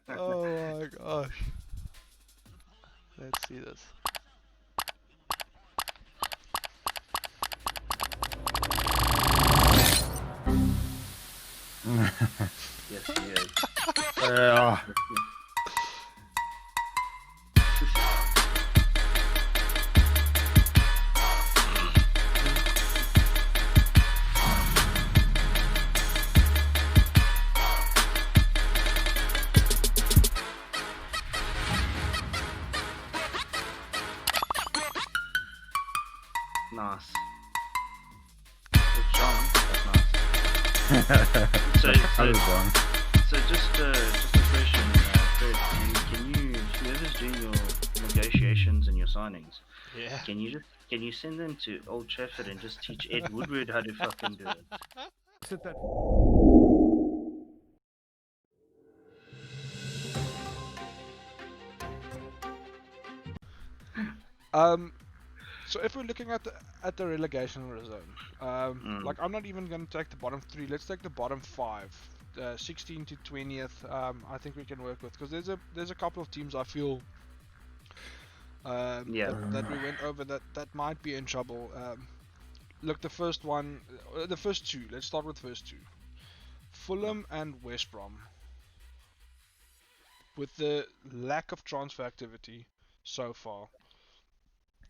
Oh my gosh. Let's see this. Yes, he is. Yeah. Nice. It's John. That's nice. So, I was wrong. just a question, Fred. Can you, whoever's doing your negotiations and your signings, Yeah. can you send them to Old Trafford and just teach Ed Woodward how to fucking do it? Sit that. So if we're looking at the relegation zone, Mm. like I'm not even gonna take the bottom three. Let's take the bottom five, 16 to 20th. I think we can work with because there's a couple of teams I feel Yeah. that we went over that might be in trouble. Look, the first one, the first two. Let's start with first two. Fulham and West Brom. With the lack of transfer activity so far,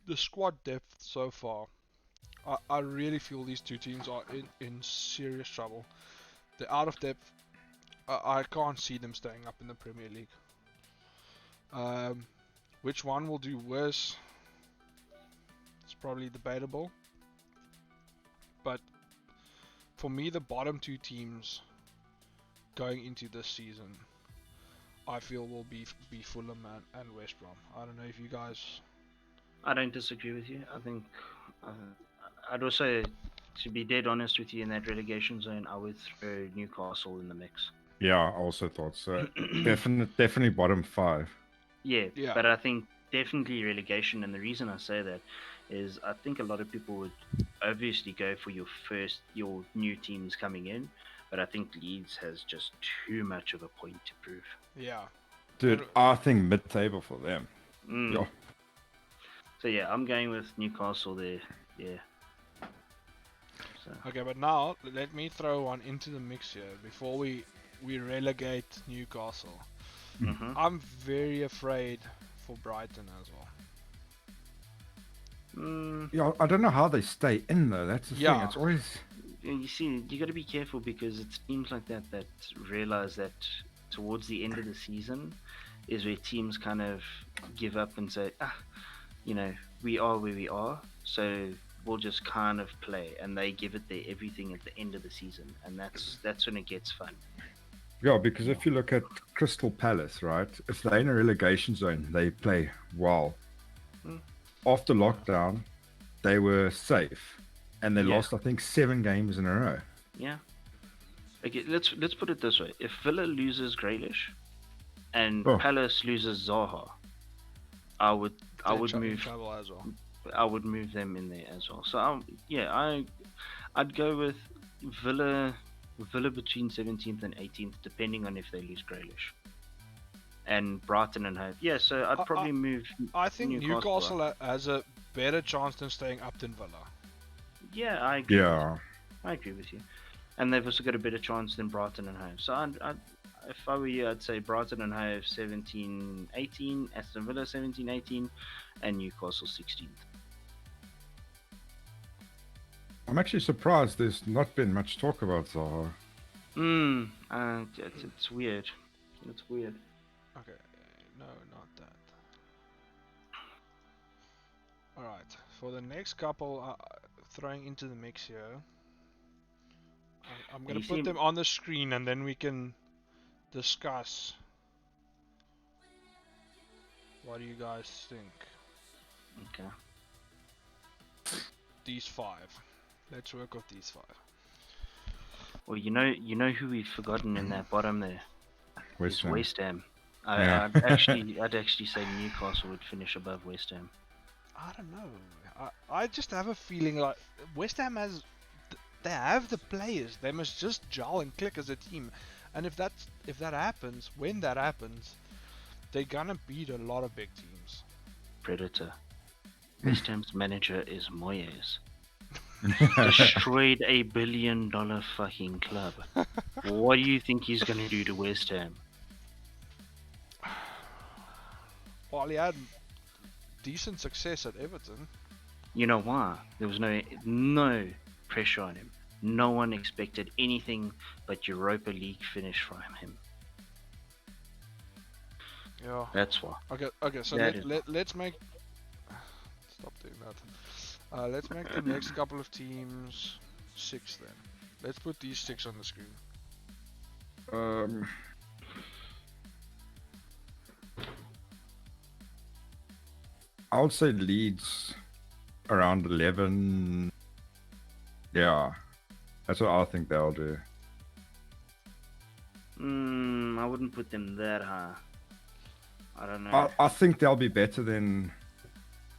the squad depth so far, I really feel these two teams are in serious trouble. They're out of depth. I can't see them staying up in the Premier League. Which one will do worse? It's probably debatable. But for me, the bottom two teams going into this season, I feel will be Fulham and West Brom. I don't know if you guys. I don't disagree with you. I think uh, I'd also, to be dead honest with you, in that relegation zone, I would throw Newcastle in the mix. Yeah, I also thought so. Definitely bottom five. Yeah, Yeah. but I think definitely relegation, and the reason I say that is I think a lot of people would obviously go for your new teams coming in, but I think Leeds has just too much of a point to prove. Yeah. Dude, And- I think mid-table for them. Mm. Yeah. So yeah, I'm going with Newcastle there. Yeah. So, Okay, but now let me throw one into the mix here before we relegate Newcastle. mhm. I'm very afraid for Brighton as well. Yeah, I don't know how they stay in though. That's the thing. Yeah. It's always You see, you got to be careful because it's teams like that realize that towards the end of the season is where teams kind of give up and say, we are where we are, so we'll just kind of play, and they give it their everything at the end of the season, and that's when it gets fun. yeah. Because if you look at Crystal Palace, right? If they're in a relegation zone, they play well. Mm. After lockdown, they were safe, and they Yeah. lost I think 7 games in a row. Yeah. Okay, let's put it this way: if Villa loses Grealish and Oh. Palace loses Zaha, I would In move trouble as well. I would move them in there as well. So I'd go with Villa between 17th and 18th, depending on if they lose Grealish. And Brighton and Hove. Yeah, so I'd probably move. I think Newcastle Newcastle has a better chance than staying up than Villa. Yeah, I agree. Yeah. I agree with you. And they've also got a better chance than Brighton and Hove. So if I were you, I'd say Brighton and Hove 17-18, Aston Villa 17-18, and Newcastle 16th. I'm actually surprised there's not been much talk about Zaha. It's weird. It's weird. Okay, no, not that. Alright, for the next couple, throwing into the mix here, I'm gonna You put see- them on the screen and then we can discuss. What do you guys think? Okay. These five. Let's work with these five. Well, you know who we've forgotten in that bottom there? West Is Ham. West Ham. Yeah. I'd actually say Newcastle would finish above West Ham. I don't know. I just have a feeling like West Ham they have the players. They must just gel and click as a team. And if that happens, when that happens, they're gonna beat a lot of big teams. Predator. West Ham's manager is Moyes. Destroyed a $1 billion fucking club. What do you think he's gonna do to West Ham? While he had decent success at Everton. You know why? There was no pressure on him. No one expected anything but Europa League finish from him. Yeah. That's why. Okay. So let's make. Stop doing that. Let's make the next couple of teams 6 then. Let's put these 6 on the screen. I would say Leeds around 11. Yeah, that's what I think they'll do. I wouldn't put them that high. I don't know. I think they'll be better than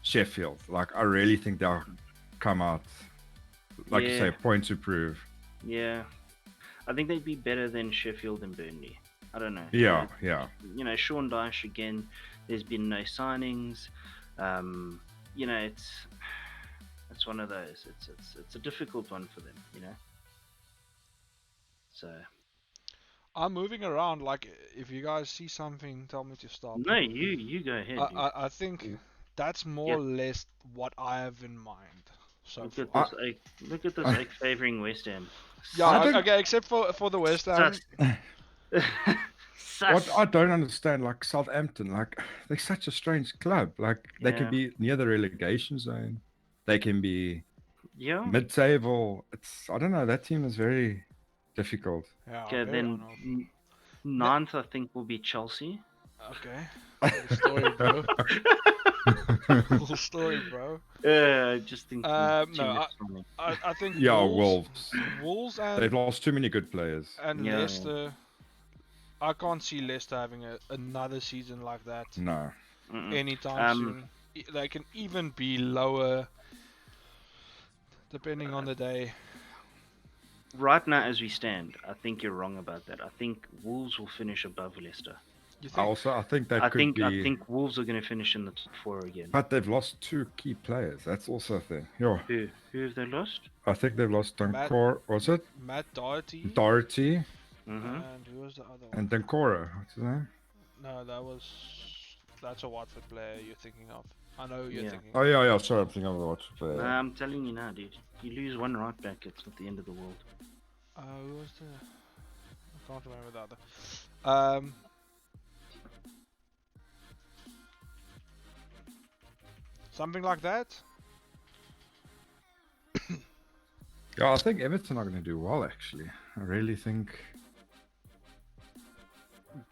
Sheffield. Like, I really think they'll come out, like you say, point to prove. Yeah. I think they'd be better than Sheffield and Burnley. I don't know. Yeah. You know, Sean Dyche again. There's been no signings. You know, it's one of those. It's a difficult one for them. You know. So. I'm moving around. Like, if you guys see something, tell me to stop. No, you go ahead. I think that's more or less what I have in mind. So Look at this Oak favouring West Ham. Yeah, okay, except for the West Ham. What I don't understand, like Southampton, like they're such a strange club. Like they can be near the relegation zone, they can be mid-table. I don't know. That team is very difficult. Yeah, okay, then 9th I think will be Chelsea. Okay. Cool story, bro. Cool story, bro. Just think. No, I think. Yeah, Wolves and they've lost too many good players. And Leicester. I can't see Leicester having another season like that. No. Anytime soon. They can even be lower, depending on the day. Right now, as we stand, I think you're wrong about that. I think Wolves will finish above Leicester. You think? I think that could be. I think Wolves are going to finish in the top 4 again. But they've lost 2 key players. That's also a thing. Yeah. Who have they lost? I think they've lost Dancora. Was it? Matt Doherty. And who was the other one? And Dancora. What's his name? No, that's a Watford player you're thinking of. I know who you're thinking. Oh yeah. Sorry, I'm thinking of the Watford player. Nah, I'm telling you now, dude. You lose one right back, it's not the end of the world. Who was I can't remember the other. Something like that. Yeah, I think Everton are going to do well. Actually, I really think.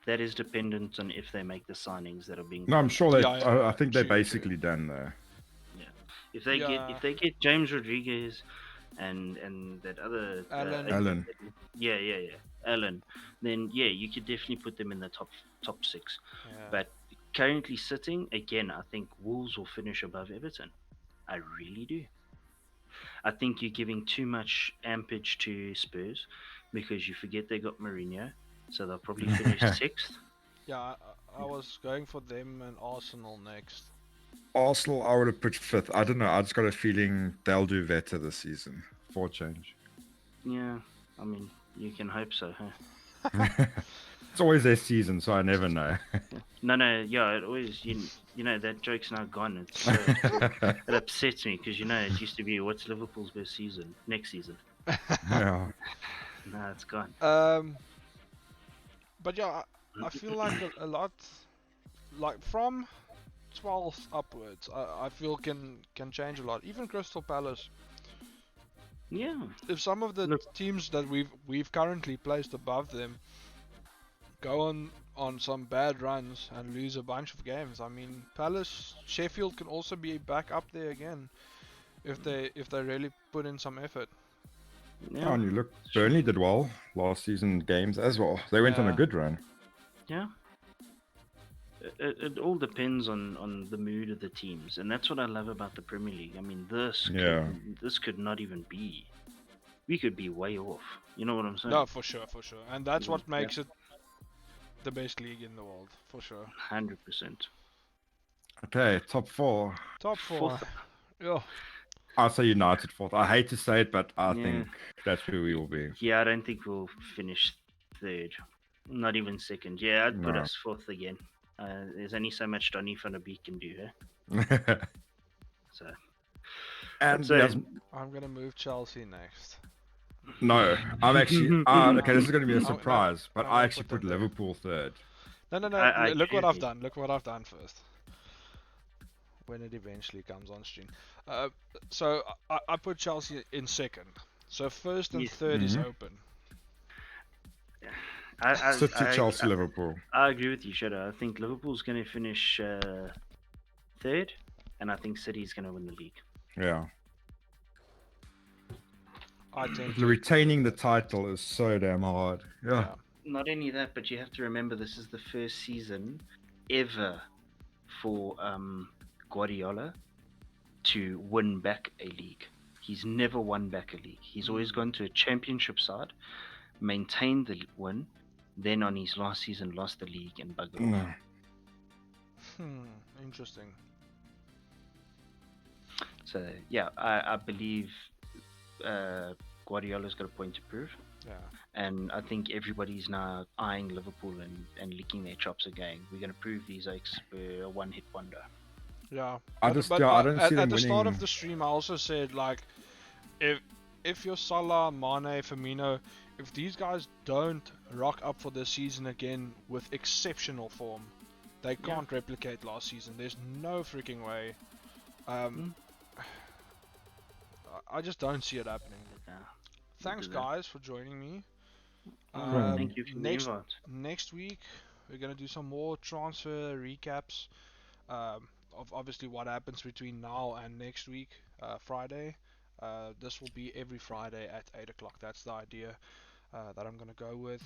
That is dependent on if they make the signings that are being. No, I'm sure they. I think they're basically done there. Yeah, if they get James Rodriguez, and that other Allen. Allen, then you could definitely put them in the top 6. Yeah. But currently sitting again, I think Wolves will finish above Everton. I really do. I think you're giving too much ampage to Spurs because you forget they got Mourinho. So they'll probably finish 6th. Yeah, I was going for them and Arsenal next. Arsenal, I would have put 5th. I don't know. I just got a feeling they'll do better this season. For change. Yeah, I mean, you can hope so, huh? It's always their season, so I never know. It always, you know, that joke's now gone. It's so, it upsets me because, it used to be, what's Liverpool's best season? Next season. Yeah. No, it's gone. But yeah, I feel like a lot, like from 12th upwards, I feel can change a lot. Even Crystal Palace. Yeah. If some of the teams that we've currently placed above them go on some bad runs and lose a bunch of games, I mean, Sheffield can also be back up there again if they really put in some effort. Yeah, and you look, Burnley did well last season games as well. They went on a good run. Yeah. It all depends on the mood of the teams, and that's what I love about the Premier League. I mean, this could not even be. we could be way off. You know what I'm saying? No, for sure, and that's what Yeah. makes it the best league in the world, for sure. 100%. Okay, top 4. Top 4. Fourth. Yeah. I'll say United 4th. I hate to say it, but I Yeah. think that's where we will be. Yeah, I don't think we'll finish 3rd. Not even 2nd. Yeah, I'd put No. us 4th again. There's only so much Donny van der Beek can do, eh? So. And So- yes, I'm gonna move Chelsea next. no, I'm actually. Okay, this is going to be a No, surprise, but I'm I gonna actually put put them there. Liverpool 3rd. No. I Look what agree I've with done. Look what I've done first. When it eventually comes on stream. So I put Chelsea in 2nd. So 1st and Yes. 3rd is Mhm. open. City, Chelsea, Liverpool. I agree with you, Shadow. I think Liverpool's going to finish 3rd, and I think City's going to win the league. Yeah. I tend But to retaining the title is so damn hard. Yeah. Not only that, but you have to remember this is the first season ever for Guardiola to win back a league. He's never won back a league. He's always gone to a championship side, maintained the win, then on his last season lost the league and buggered off. No. Interesting. So yeah, I believe Guardiola's got a point to prove. Yeah. And I think everybody's now eyeing Liverpool and licking their chops again. We're going to prove these oaks were a one-hit wonder. Yeah. I don't see them at the start winning. of the stream, I also said, like, if you're Salah, Mane, Firmino, if these guys don't rock up for this season again with exceptional form, they can't replicate last season. There's no freaking way. I just don't see it happening. Yeah. Thanks, guys, for joining me. Thank you for the invite. Next week, we're going to do some more transfer recaps of obviously what happens between now and next week, Friday. This will be every Friday at 8 o'clock. That's the idea that I'm going to go with.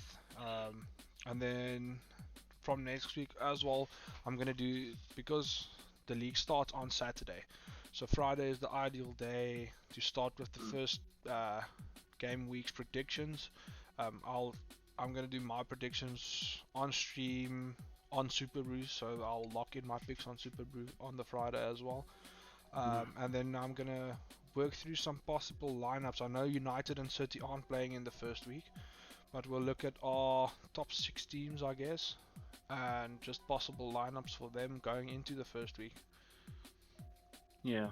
And then from next week as well, I'm going to do, because the league starts on Saturday. So Friday is the ideal day to start with the first game week's predictions. I'm gonna do my predictions on stream on Superbru, so I'll lock in my picks on Superbru on the Friday as well. And then I'm gonna work through some possible lineups. I know United and City aren't playing in the first week, but we'll look at our top 6 teams, I guess, and just possible lineups for them going into the first week. Yeah,